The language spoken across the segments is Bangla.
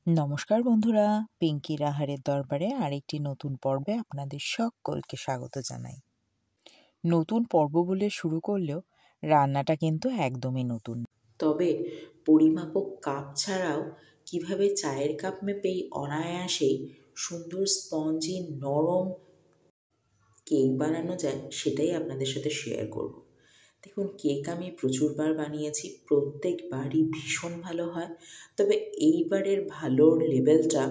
নমস্কার বন্ধুরা, পিঙ্কির আহারের দরবারে আরেকটি নতুন পর্বে আপনাদের সকলকে স্বাগত জানাই। নতুন পর্ব বলে শুরু করলেও রান্নাটা কিন্তু একদমই নতুন। তবে পরিমাপক কাপ ছাড়াও কিভাবে চায়ের কাপ মেপেই অনায়াসেই সুন্দর স্পঞ্জি নরম কেক বানানো যায় সেটাই আপনাদের সাথে শেয়ার করব। দেখুন, কেক আমি প্রচুরবার বানিয়েছি, প্রত্যেকবারই ভীষণ ভালো হয়। তবে এইবারের ভালোর লেভেলটা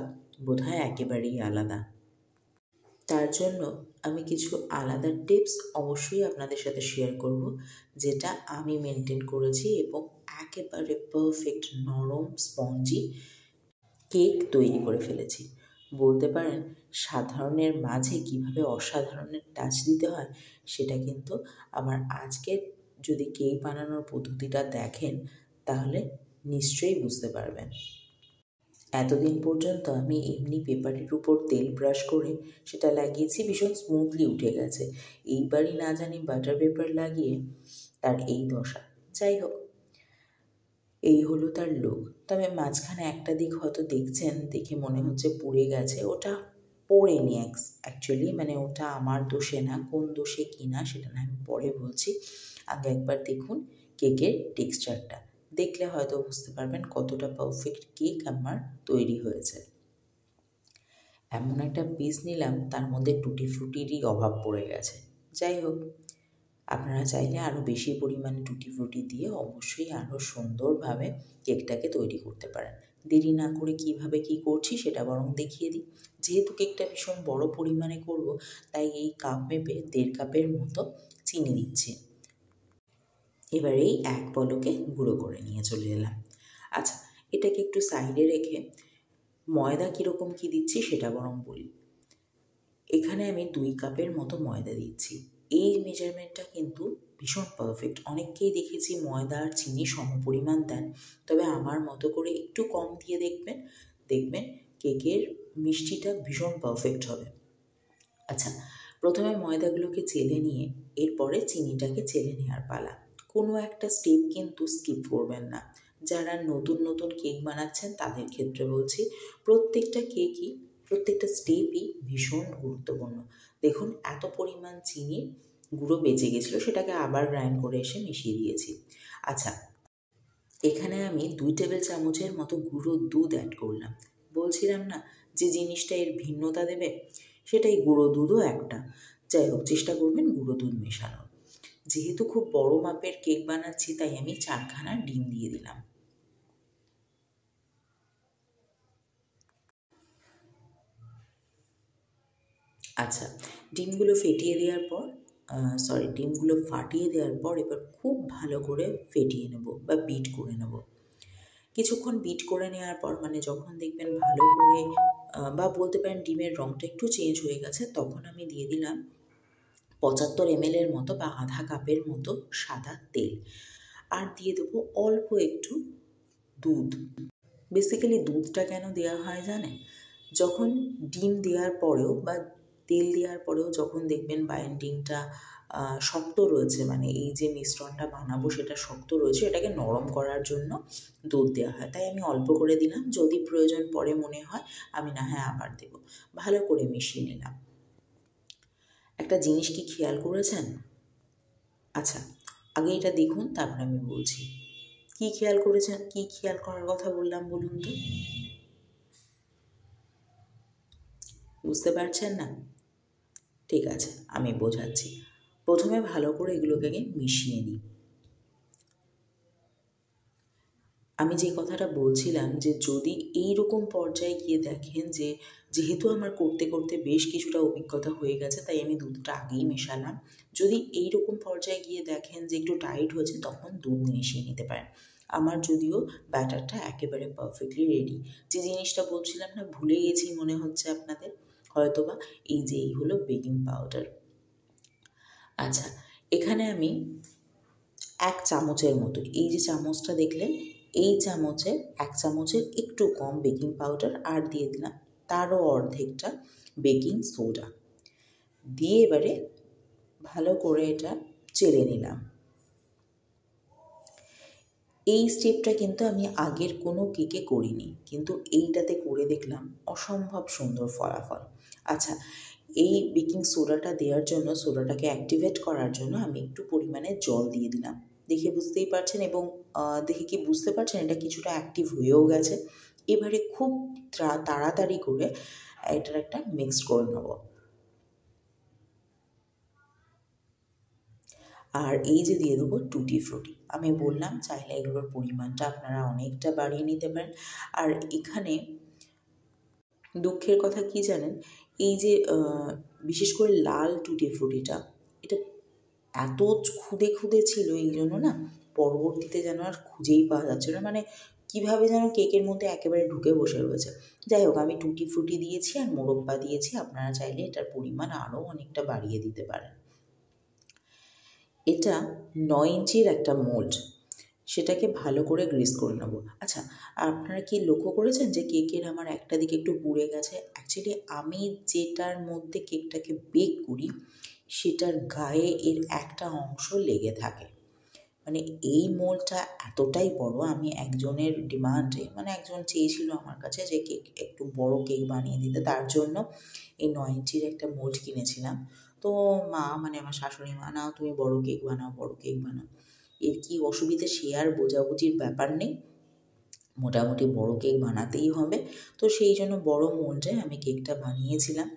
বোধহয় একেবারেই আলাদা। তার জন্য আমি কিছু আলাদা টিপস অবশ্যই আপনাদের সাথে শেয়ার করব, যেটা আমি মেনটেন করেছি এবং একেবারে পারফেক্ট নরম স্পঞ্জি কেক তৈরি করে ফেলেছি। বলতে পারেন সাধারণের মাঝে কিভাবে অসাধারণের টাচ দিতে হয় সেটা কিন্তু আমার আজকের যদি কেক বানানোর পদ্ধতিটা দেখেন তাহলে নিশ্চয়ই বুঝতে পারবেন। এতদিন পর্যন্ত আমি এমনি পেপারের উপর তেল ব্রাশ করে সেটা লাগিয়েছি, ভীষণ স্মুথলি উঠে গেছে। এইবারই না জানি বাটার পেপার লাগিয়ে তার এই দশা। যাই হোক, এই হলো তার লুক। তবে মাঝখানে একটা দিক হয়তো দেখছেন, দেখে মনে হচ্ছে পুড়ে গেছে। ওটা পোড়েনি অ্যাকচুয়ালি, মানে ওটা আমার দোষে না, কোন দোষে কি না সেটা না আমি পরে বলছি। আগে একবার দেখুন কেকের টেক্সচারটা, দেখলে হয়তো বুঝতে পারবেন কতটা পারফেক্ট কেক আমার তৈরি হয়েছে। এমন একটা পিস নিলাম তার মধ্যে টুটি ফ্রুটিরই অভাব পড়ে গেছে। যাই হোক, আপনারা চাইলে আরও বেশি পরিমাণে টুটি ফ্রুটি দিয়ে অবশ্যই আরও সুন্দরভাবে কেকটাকে তৈরি করতে পারেন। দেরি না করে কিভাবে কি করছি সেটা বরং দেখিয়ে দিই। যেহেতু কেকটা ভীষণ বড় পরিমাণে করব, তাই এই কাপ মেপে 1.5 কাপের মতো চিনি দিচ্ছি। এবার এই এক পলকে গুঁড়ো করে নিয়ে চলে এলাম। আচ্ছা, এটাকে একটু সাইডে রেখে ময়দা কীরকম কী দিচ্ছি সেটা বরং বলি। এখানে আমি 2 কাপের মতো ময়দা দিচ্ছি। এই মেজারমেন্টটা কিন্তু ভীষণ পারফেক্ট। অনেককেই দেখেছি ময়দা আর চিনি সমপরিমাণ দেন, তবে আমার মতো করে একটু কম দিয়ে দেখবেন কেকের মিষ্টিটা ভীষণ পারফেক্ট হবে। আচ্ছা, প্রথমে ময়দাগুলোকে চেলে নিয়ে এরপরে চিনিটাকে চেলে নেওয়ার পালা। কোনো একটা স্টেপ কিন্তু স্কিপ করবেন না। যারা নতুন নতুন কেক বানাচ্ছেন তাদের ক্ষেত্রে বলছি, প্রত্যেকটা স্টেপই ভীষণ গুরুত্বপূর্ণ। দেখুন, এত পরিমাণ চিনির গুঁড়ো বেঁচে গেছিলো, সেটাকে আবার গ্রাইন্ড করে এসে মিশিয়ে দিয়েছি। আচ্ছা, এখানে আমি 2 টেবিল চামচের মতো গুঁড়ো দুধ অ্যাড করলাম। বলছিলাম না যে জিনিসটা এর ভিন্নতা দেবে, সেটাই গুঁড়ো দুধও একটা। যাই হোক, চেষ্টা করবেন গুঁড়ো দুধ মেশানোর। যেহেতু খুব বড় মাপের কেক বানাচ্ছি তাই আমি 4খানা ডিম দিয়ে দিলাম। আচ্ছা, ডিমগুলো ফাটিয়ে দেওয়ার পর এবার খুব ভালো করে ফেটিয়ে নেব বা বিট করে নেব। কিছুক্ষণ বিট করে নেওয়ার পর, মানে যখন দেখবেন ভালো করে বা বলতে পারেন ডিমের রঙটা একটু চেঞ্জ হয়ে গেছে, তখন আমি দিয়ে দিলাম 75 ml মতো বা আধা কাপের মতো সাদা তেল, আর দিয়ে দেবো অল্প একটু দুধ। বেসিক্যালি দুধটা কেন দেওয়া হয় জানেন? যখন ডিম দেওয়ার পরেও বা তেল দেওয়ার পরেও যখন দেখবেন বাইন্ডিংটা শক্ত রয়েছে, মানে এই যে মিশ্রণটা বানাবো সেটা শক্ত রয়েছে, এটাকে নরম করার জন্য দুধ দেওয়া হয়। তাই আমি অল্প করে দিলাম, যদি প্রয়োজন পরে মনে হয় আমি না হয় আবার দেবো। ভালো করে মিশিয়ে নিলাম। একটা জিনিস কি খেয়াল করেছেন? আচ্ছা, আগে এটা দেখুন, তারপর আমি বলছি। কি খেয়াল করেছেন? কি খেয়াল করার কথা বললাম বলুন তো? বুঝতে পারছেন না? ঠিক আছে, আমি বোঝাচ্ছি। প্রথমে ভালো করে এগুলোকে মিশিয়ে নিই। আমি যে কথাটা বলছিলাম যে যদি এই রকম পর্যায়ে গিয়ে দেখেন যে যেহেতু আমার করতে করতে বেশ কিছুটা অভিজ্ঞতা হয়ে গেছে, তাই আমি দুধটা আগেই মেশালাম। যদি এই রকম পর্যায়ে গিয়ে দেখেন যে একটু টাইট হয়েছে, তখন দুধ মিশিয়ে নিতে পারেন। আমার যদিও ব্যাটারটা একেবারে পারফেক্টলি রেডি। যে জিনিসটা বলছিলাম না, ভুলে গেছি মনে হচ্ছে আপনাদের হয়তোবা, এই হলো বেকিং পাউডার। আচ্ছা, এখানে আমি 1 চামচের মতো, এই যে চামচটা দেখলেন, এই চামচের 1 চামচের একটু কম বেকিং পাউডার, আর দিয়ে দিলাম তারও অর্ধেকটা বেকিং সোডা দিয়ে এবারে ভালো করে এটা চেলে নিলাম। এই স্টেপটা কিন্তু আমি আগের কোনো কেকে করিনি, কিন্তু এইটাতে করে দেখলাম অসম্ভব সুন্দর ফলাফল। আচ্ছা, এই বেকিং সোডাটা দেওয়ার জন্য, সোডাটাকে অ্যাক্টিভেট করার জন্য আমি একটু পরিমাণে জল দিয়ে দিলাম। দেখে বুঝতেই পারছেন, এবং দেখে কি বুঝতে পারছেন এটা কিছুটা অ্যাক্টিভ হয়েও গেছে। এবারে খুব তাড়াতাড়ি করে এটার একটা মিক্স করে নেব। আর এই যে দিয়ে দেবো টুটি ফ্রুটি, আমি বললাম চাইলে এগুলোর পরিমাণটা আপনারা অনেকটা বাড়িয়ে নিতে পারেন। আর এখানে দুঃখের কথা কি জানেন, এই যে বিশেষ করে লাল টুটি ফ্রুটিটা, এটা এত খুদে খুদে ছিল, এই জন্য না পরবর্তীতে যেন আর খুঁজেই পাওয়া যাচ্ছে না, মানে কীভাবে যেন কেকের মধ্যে একেবারে ঢুকে বসে রয়েছে। যাই হোক, আমি টুটি ফ্রুটি দিয়েছি আর মোরব্বা দিয়েছি, আপনারা চাইলে এটার পরিমাণ আরও অনেকটা বাড়িয়ে দিতে পারেন। এটা 9 ইঞ্চির একটা মোল্ড, সেটাকে ভালো করে গ্রিস করে নেব। আচ্ছা, আপনারা কি লক্ষ্য করেছেন যে কেকের আমার একটা দিকে একটু পুড়ে গেছে? অ্যাকচুয়ালি আমি যেটার মধ্যে কেকটাকে বেক করি সেটার গায়ে এর একটা অংশ লেগে থাকে। মানে এই মোল্ডটা এতটাই বড়, আমি একজনের ডিমান্ডে, মানে একজন চেয়েছিল আমার কাছে যে কেক একটু বড় কেক বানিয়ে দিতে, তার জন্য এই 9 ইঞ্চির একটা মোল্ড কিনেছিলাম। তো মা, মানে আমার শাশুড়ি মা, না তুমি বড় কেক বানাও, বড় কেক বানাও। এর কি অসুবিধে সে আর বোঝাবুঝির ব্যাপার নেই, মোটামুটি বড় কেক বানাতেই হবে। তো সেই জন্য বড় মোল্ডে আমি কেকটা বানিয়েছিলাম।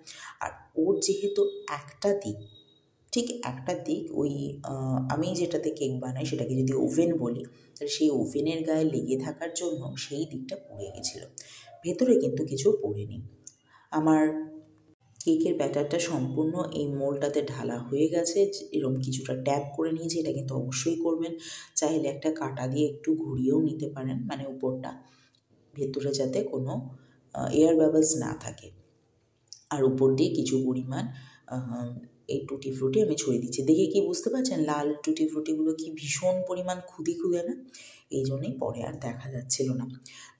আর ওর যেহেতু একটা দিক, ঠিক একটা দিক ওই আমি যেটাতে কেক বানাই সেটাকে যদি ওভেন বলি, তাহলে সেই ওভেনের গায়ে লেগে থাকার জন্য সেই দিকটা পুড়ে গেছিলো, ভেতরে কিন্তু কিছু পড়েনি। আমার কেকের ব্যাটারটা সম্পূর্ণ এই মোল্ডটাতে ঢালা হয়ে গেছে। এরকম কিছুটা ট্যাপ করে নিয়েছি, এটা কিন্তু অবশ্যই করবেন। চাইলে একটা কাঁটা দিয়ে একটু ঘুরিয়েও নিতে পারেন, মানে উপরটা, ভেতরে যাতে কোনো এয়ার বাবলস না থাকে। আর উপর দিয়ে কিছু পরিমাণ এই টুটি ফ্রুটি আমি ছড়িয়ে দিচ্ছি। দেখে কি বুঝতে পারছেন লাল টুটি ফ্রুটিগুলো কি ভীষণ পরিমাণ খুদে না? এই জন্যই পরে আর দেখা যাচ্ছিল না।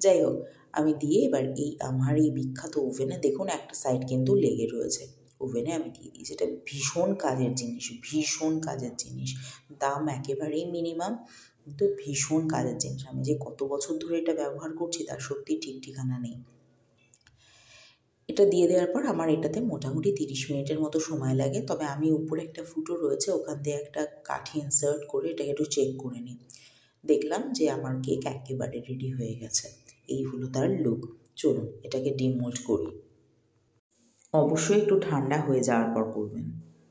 যাই হোক, আমি দিয়ে এবার আমার এই বিখ্যাত ওভেনে দেখুন একটা সাইড কিন্তু লেগে রয়েছে, ওভেনে আমি দিয়ে দিয়েছি। এটা ভীষণ কাজের জিনিস, ভীষণ কাজের জিনিস। দাম একেবারেই মিনিমাম, কিন্তু ভীষণ কাজের জিনিস। আমি যে কত বছর ধরে এটা ব্যবহার করছি তার সত্যি ঠিক ঠিকানা নেই। এটা দিয়ে দেওয়ার পর আমার এটাতে মোটামুটি 30 মিনিটের মতো সময় লাগে। তবে আমি উপরে একটা ফুটো রয়েছে, ওখান দিয়ে একটা কাঠি ইনসার্ট করে এটাকে একটু চেক করে নিই। দেখলাম যে আমার কেক একেবারে রেডি হয়ে গেছে। এই হলো তার লুক। চলুন এটাকে ডিমোল্ড করি। অবশ্যই একটু ঠান্ডা হয়ে যাওয়ার পর করবেন।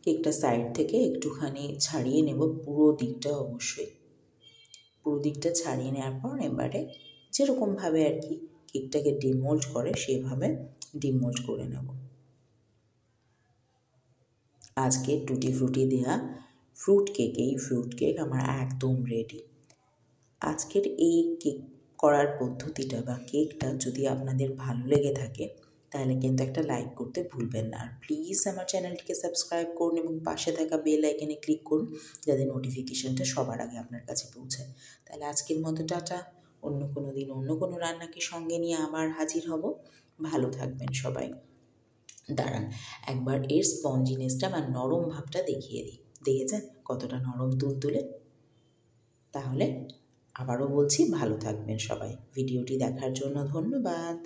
কেকটা সাইড থেকে একটুখানি ছাড়িয়ে নেব, পুরো দিকটা অবশ্যই। পুরো দিকটা ছাড়িয়ে নেওয়ার পর এবারে যেরকমভাবে আর কি কেকটাকে ডিমোল্ড করে সেভাবে ডিমোল্ড করে নেব। আজকে টুটি ফ্রুটি দেওয়া এই ফ্রুট কেক আমার একদম রেডি। আজকের এই কেক করার পদ্ধতিটা বা কেকটা যদি আপনাদের ভালো লেগে থাকে তাহলে কিন্তু একটা লাইক করতে ভুলবেন না। আর প্লিজ আমার চ্যানেলটিকে সাবস্ক্রাইব করুন এবং পাশে থাকা বেল আইকনে ক্লিক করুন, যাতে নোটিফিকেশনটা সবার আগে আপনার কাছে পৌঁছায়। তাহলে আজকের মতো টাটা। অন্য কোনো দিন অন্য কোনো রান্নাকে সঙ্গে নিয়ে আবার হাজির হব। ভালো থাকবেন সবাই। দাঁড়ান, একবার এর স্পঞ্জিনেসটা বা নরম ভাবটা দেখিয়ে দিই। দেখেছেন কতটা নরম তুলতুলে? তাহলে আবারও বলছি, ভালো থাকবেন সবাই। ভিডিওটি দেখার জন্য ধন্যবাদ।